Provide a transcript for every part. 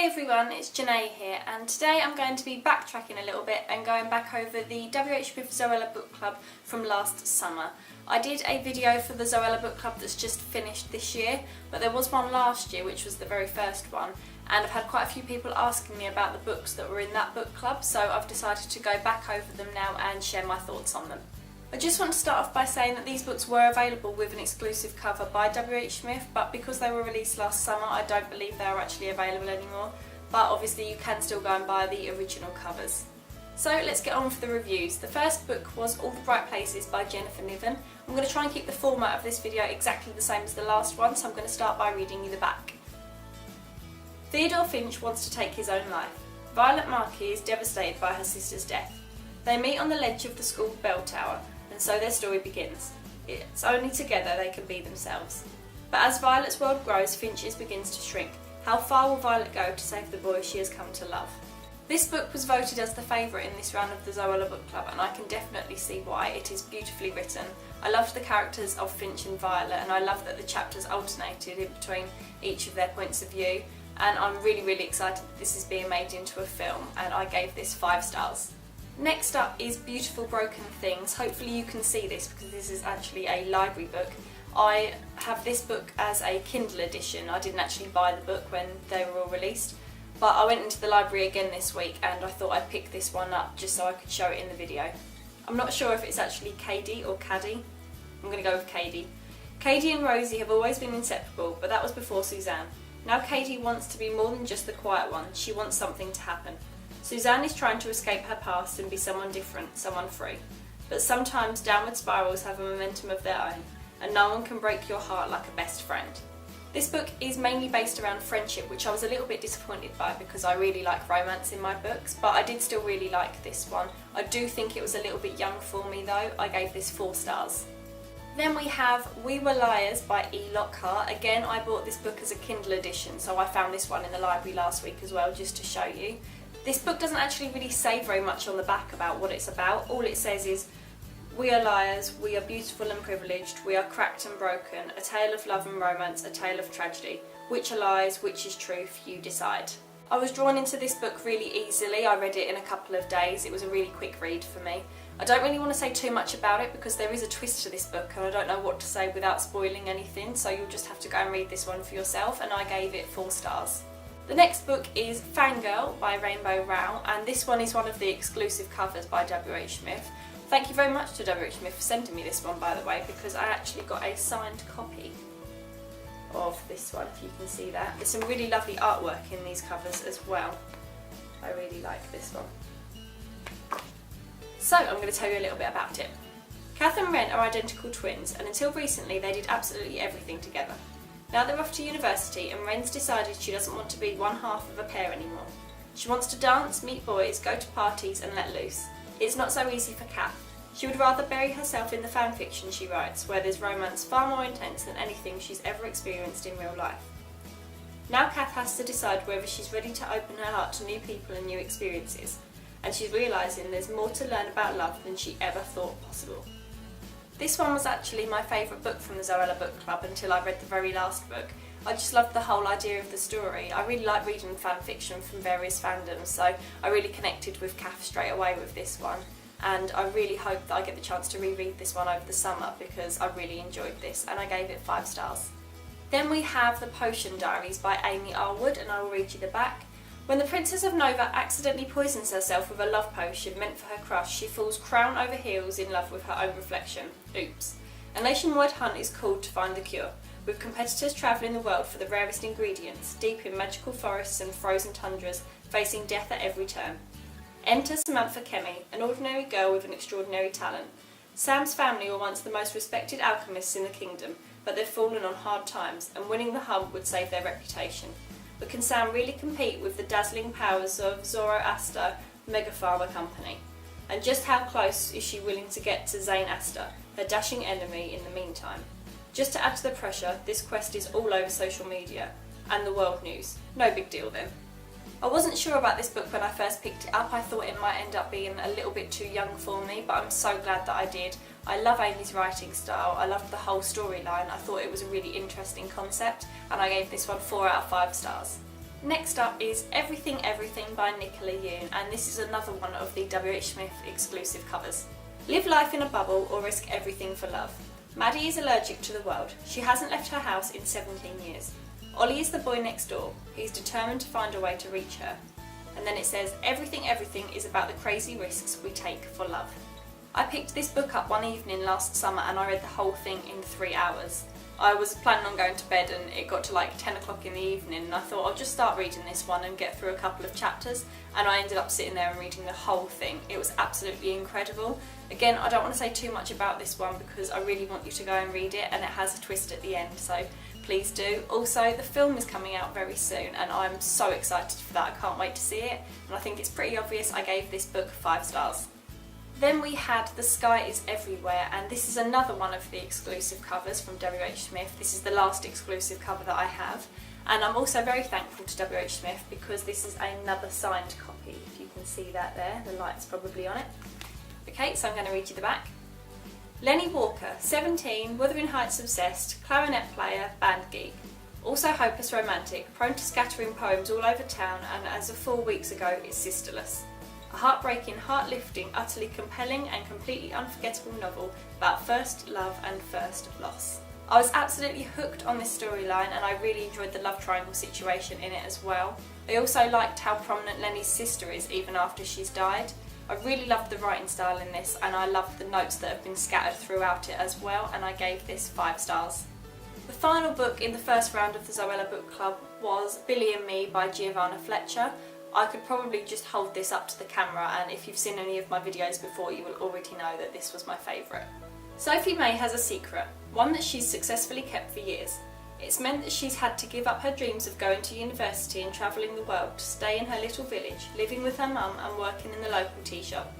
Hey everyone, it's Janay here, and today I'm going to be backtracking a little bit and going back over the WHSmith Zoella Book Club from last summer. I did a video for the Zoella Book Club that's just finished this year, but there was one last year which was the very first one, and I've had quite a few people asking me about the books that were in that book club, so I've decided to go back over them now and share my thoughts on them. I just want to start off by saying that these books were available with an exclusive cover by WHSmith, but because they were released last summer I don't believe they are actually available anymore, but obviously you can still go and buy the original covers. So let's get on with the reviews. The first book was All the Bright Places by Jennifer Niven. I'm going to try and keep the format of this video exactly the same as the last one, so I'm going to start by reading you the back. Theodore Finch wants to take his own life. Violet Markey is devastated by her sister's death. They meet on the ledge of the school bell tower, and so their story begins. It's only together they can be themselves. But as Violet's world grows, Finch's begins to shrink. How far will Violet go to save the boy she has come to love? This book was voted as the favourite in this round of the Zoella Book Club, and I can definitely see why. It is beautifully written. I loved the characters of Finch and Violet, and I love that the chapters alternated in between each of their points of view, and I'm really excited that this is being made into a film, and I gave this 5 stars. Next up is Beautiful Broken Things. Hopefully you can see this because this is actually a library book. I have this book as a Kindle edition. I didn't actually buy the book when they were all released, but I went into the library again this week and I thought I'd pick this one up just so I could show it in the video. I'm not sure if it's actually Cadie or Caddy. I'm going to go with Cadie. Cadie and Rosie have always been inseparable, but that was before Suzanne. Now Cadie wants to be more than just the quiet one. She wants something to happen. Suzanne is trying to escape her past and be someone different, someone free. But sometimes downward spirals have a momentum of their own, and no one can break your heart like a best friend. This book is mainly based around friendship, which I was a little bit disappointed by because I really like romance in my books, but I did still really like this one. I do think it was a little bit young for me though. I gave this 4 stars. Then we have We Were Liars by E. Lockhart. Again, I bought this book as a Kindle edition, so I found this one in the library last week as well, just to show you. This book doesn't actually really say very much on the back about what it's about. All it says is, we are liars, we are beautiful and privileged, we are cracked and broken, a tale of love and romance, a tale of tragedy. Which are lies, which is truth, you decide. I was drawn into this book really easily. I read it in a couple of days. It was a really quick read for me. I don't really want to say too much about it because there is a twist to this book and I don't know what to say without spoiling anything, so you'll just have to go and read this one for yourself, and I gave it 4 stars. The next book is Fangirl by Rainbow Rowell, and this one is one of the exclusive covers by WHSmith. Thank you very much to WHSmith for sending me this one, by the way, because I actually got a signed copy of this one, if you can see that. There's some really lovely artwork in these covers as well. I really like this one. So I'm going to tell you a little bit about it. Kath and Ren are identical twins, and until recently they did absolutely everything together. Now they're off to university, and Ren's decided she doesn't want to be one half of a pair anymore. She wants to dance, meet boys, go to parties and let loose. It's not so easy for Kath. She would rather bury herself in the fan fiction she writes, where there's romance far more intense than anything she's ever experienced in real life. Now Kath has to decide whether she's ready to open her heart to new people and new experiences, and she's realising there's more to learn about love than she ever thought possible. This one was actually my favourite book from the Zoella Book Club until I read the very last book. I just loved the whole idea of the story. I really like reading fan fiction from various fandoms, so I really connected with Kath straight away with this one, and I really hope that I get the chance to reread this one over the summer because I really enjoyed this, and I gave it 5 stars. Then we have The Potion Diaries by Amy Arwood, and I will read you the back. When the Princess of Nova accidentally poisons herself with a love potion meant for her crush, she falls crown over heels in love with her own reflection. Oops. A nationwide hunt is called to find the cure, with competitors travelling the world for the rarest ingredients, deep in magical forests and frozen tundras, facing death at every turn. Enter Samantha Kemi, an ordinary girl with an extraordinary talent. Sam's family were once the most respected alchemists in the kingdom, but they've fallen on hard times, and winning the hunt would save their reputation. But can Sam really compete with the dazzling powers of Zoroaster Megapharma Company? And just how close is she willing to get to Zane Astor, her dashing enemy, in the meantime? Just to add to the pressure, this quest is all over social media and the world news. No big deal then. I wasn't sure about this book when I first picked it up. I thought it might end up being a little bit too young for me, but I'm so glad that I did. I love Amy's writing style, I loved the whole storyline, I thought it was a really interesting concept, and I gave this one 4 out of 5 stars. Next up is Everything Everything by Nicola Yoon, and this is another one of the WHSmith exclusive covers. Live life in a bubble or risk everything for love. Maddie is allergic to the world. She hasn't left her house in 17 years. Ollie is the boy next door. He's determined to find a way to reach her. And then it says, Everything Everything is about the crazy risks we take for love. I picked this book up one evening last summer and I read the whole thing in 3 hours. I was planning on going to bed and it got to like 10 o'clock in the evening and I thought I'll just start reading this one and get through a couple of chapters, and I ended up sitting there and reading the whole thing. It was absolutely incredible. Again, I don't want to say too much about this one because I really want you to go and read it, and it has a twist at the end, so please do. Also, the film is coming out very soon and I'm so excited for that. I can't wait to see it, and I think it's pretty obvious I gave this book 5 stars. Then we had The Sky is Everywhere, and this is another one of the exclusive covers from WHSmith. This is the last exclusive cover that I have, and I'm also very thankful to WHSmith because this is another signed copy, if you can see that there, the light's probably on it. Okay, so I'm going to read you the back. Lenny Walker, 17, Wuthering Heights obsessed, clarinet player, band geek. Also hopeless romantic, prone to scattering poems all over town, and as of 4 weeks ago is sisterless. A heartbreaking, heart-lifting, utterly compelling and completely unforgettable novel about first love and first loss. I was absolutely hooked on this storyline and I really enjoyed the love triangle situation in it as well. I also liked how prominent Lenny's sister is even after she's died. I really loved the writing style in this, and I loved the notes that have been scattered throughout it as well, and I gave this 5 stars. The final book in the first round of the Zoella Book Club was Billy and Me by Giovanna Fletcher. I could probably just hold this up to the camera, and if you've seen any of my videos before you will already know that this was my favourite. Sophie May has a secret, one that she's successfully kept for years. It's meant that she's had to give up her dreams of going to university and travelling the world to stay in her little village, living with her mum and working in the local tea shop.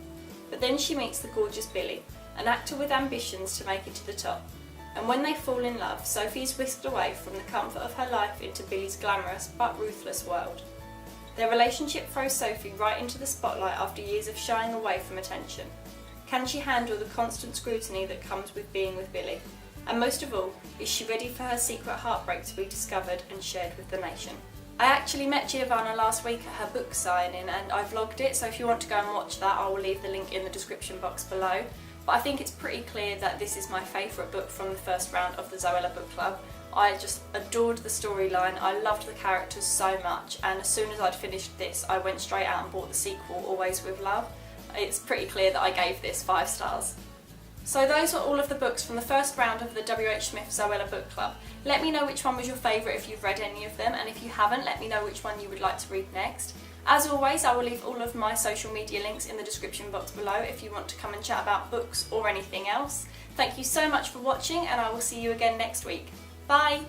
But then she meets the gorgeous Billy, an actor with ambitions to make it to the top. And when they fall in love, Sophie is whisked away from the comfort of her life into Billy's glamorous but ruthless world. Their relationship throws Sophie right into the spotlight after years of shying away from attention. Can she handle the constant scrutiny that comes with being with Billy? And most of all, is she ready for her secret heartbreak to be discovered and shared with the nation? I actually met Giovanna last week at her book signing and I vlogged it, so if you want to go and watch that I will leave the link in the description box below. But I think it's pretty clear that this is my favourite book from the first round of the Zoella Book Club. I just adored the storyline, I loved the characters so much, and as soon as I'd finished this I went straight out and bought the sequel, Always With Love. It's pretty clear that I gave this 5 stars. So those were all of the books from the first round of the WHSmith Zoella Book Club. Let me know which one was your favourite if you've read any of them, and if you haven't, let me know which one you would like to read next. As always, I will leave all of my social media links in the description box below if you want to come and chat about books or anything else. Thank you so much for watching, and I will see you again next week. Bye!